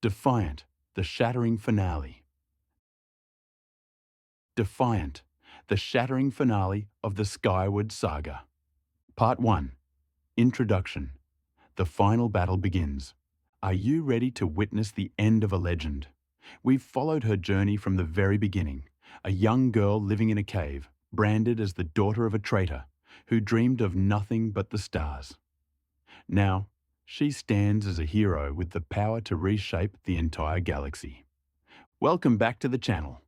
Defiant, the Shattering finale. Defiant, the shattering finale of the Skyward Saga. Part 1. Introduction. The final battle begins. Are you ready to witness the end of a legend? We've followed her journey from the very beginning, a young girl living in a cave, branded as the daughter of a traitor, who dreamed of nothing but the stars. Now, she stands as a hero with the power to reshape the entire galaxy. Welcome back to the channel.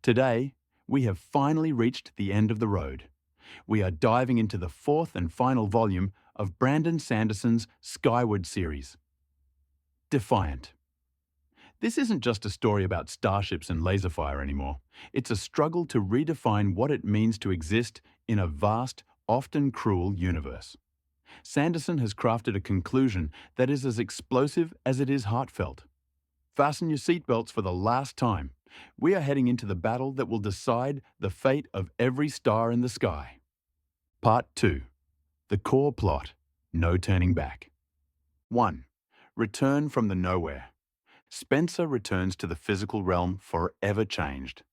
Today, we have finally reached the end of the road. We are diving into the fourth and final volume of Brandon Sanderson's Skyward series, Defiant. This isn't just a story about starships and laser fire anymore. It's a struggle to redefine what it means to exist in a vast, often cruel universe. Sanderson has crafted a conclusion that is as explosive as it is heartfelt. Fasten your seatbelts for the last time. We are heading into the battle that will decide the fate of every star in the sky. Part 2. The core plot. No turning back. 1. Return from the nowhere. Spensa returns to the physical realm forever changed.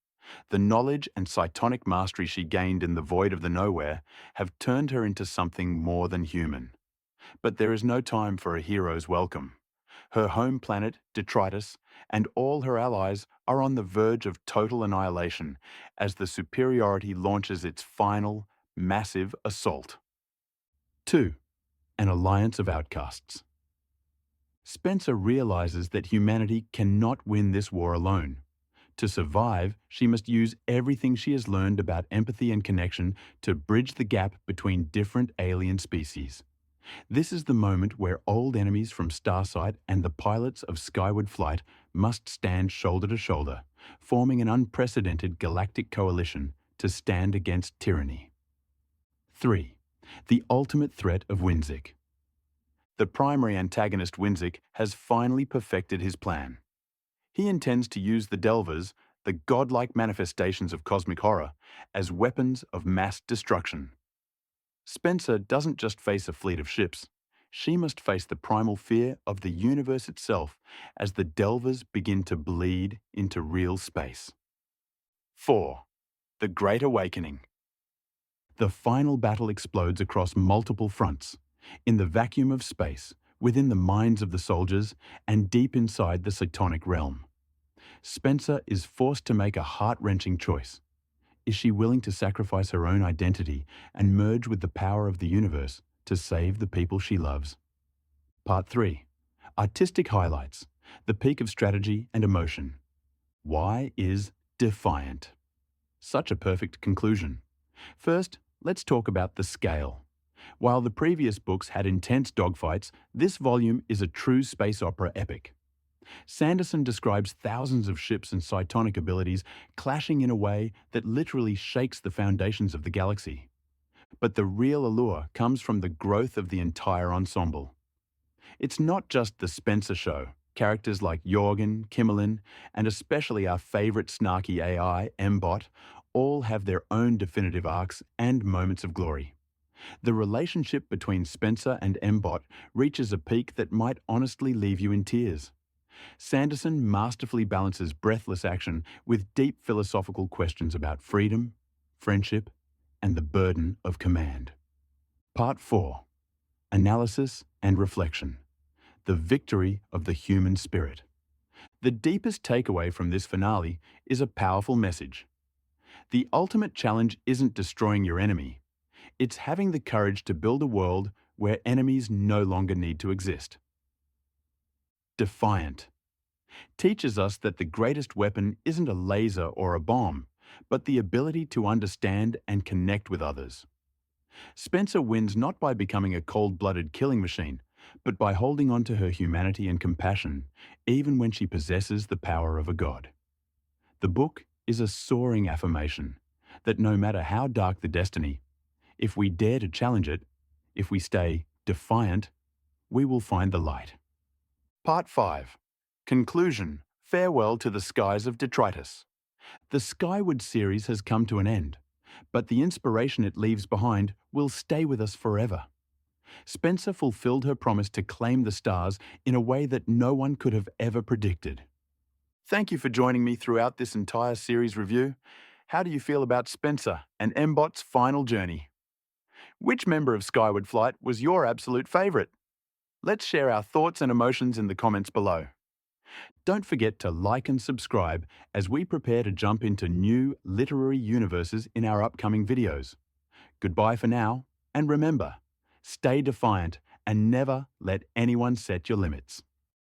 The knowledge and psionic mastery she gained in the void of the nowhere have turned her into something more than human. But there is no time for a hero's welcome. Her home planet, Detritus, and all her allies are on the verge of total annihilation as the Superiority launches its final, massive assault. 2. An alliance of outcasts. Spensa realizes that humanity cannot win this war alone. To survive, she must use everything she has learned about empathy and connection to bridge the gap between different alien species. This is the moment where old enemies from Starsight and the pilots of Skyward Flight must stand shoulder to shoulder, forming an unprecedented galactic coalition to stand against tyranny. 3. The ultimate threat of Winzik. The primary antagonist Winzik has finally perfected his plan. He intends to use the Delvers, the godlike manifestations of cosmic horror, as weapons of mass destruction. Spensa doesn't just face a fleet of ships. She must face the primal fear of the universe itself as the Delvers begin to bleed into real space. 4. The Great Awakening. The final battle explodes across multiple fronts, in the vacuum of space, within the minds of the soldiers, and deep inside the psionic realm. Spensa is forced to make a heart-wrenching choice. Is she willing to sacrifice her own identity and merge with the power of the universe to save the people she loves? Part 3. Artistic highlights. The peak of strategy and emotion. Why is Defiant such a perfect conclusion? First, let's talk about the scale. While the previous books had intense dogfights, this volume is a true space opera epic. Sanderson describes thousands of ships and psionic abilities clashing in a way that literally shakes the foundations of the galaxy. But the real allure comes from the growth of the entire ensemble. It's not just the Spensa show. Characters like Jorgen, Kimmerlin, and especially our favorite snarky AI, Mbot, all have their own definitive arcs and moments of glory. The relationship between Spensa and Mbot reaches a peak that might honestly leave you in tears. Sanderson masterfully balances breathless action with deep philosophical questions about freedom, friendship, and the burden of command. Part 4. Analysis and reflection. The victory of the human spirit. The deepest takeaway from this finale is a powerful message. The ultimate challenge isn't destroying your enemy. It's having the courage to build a world where enemies no longer need to exist. Defiant teaches us that the greatest weapon isn't a laser or a bomb, but the ability to understand and connect with others. Spensa wins not by becoming a cold-blooded killing machine, but by holding on to her humanity and compassion, even when she possesses the power of a god. The book is a soaring affirmation that no matter how dark the destiny, if we dare to challenge it, if we stay defiant, we will find the light. Part 5. Conclusion. Farewell to the skies of Detritus. The Skyward series has come to an end, but the inspiration it leaves behind will stay with us forever. Spensa fulfilled her promise to claim the stars in a way that no one could have ever predicted. Thank you for joining me throughout this entire series review. How do you feel about Spensa and Mbot's final journey? Which member of Skyward Flight was your absolute favourite? Let's share our thoughts and emotions in the comments below. Don't forget to like and subscribe as we prepare to jump into new literary universes in our upcoming videos. Goodbye for now, and remember, stay defiant and never let anyone set your limits.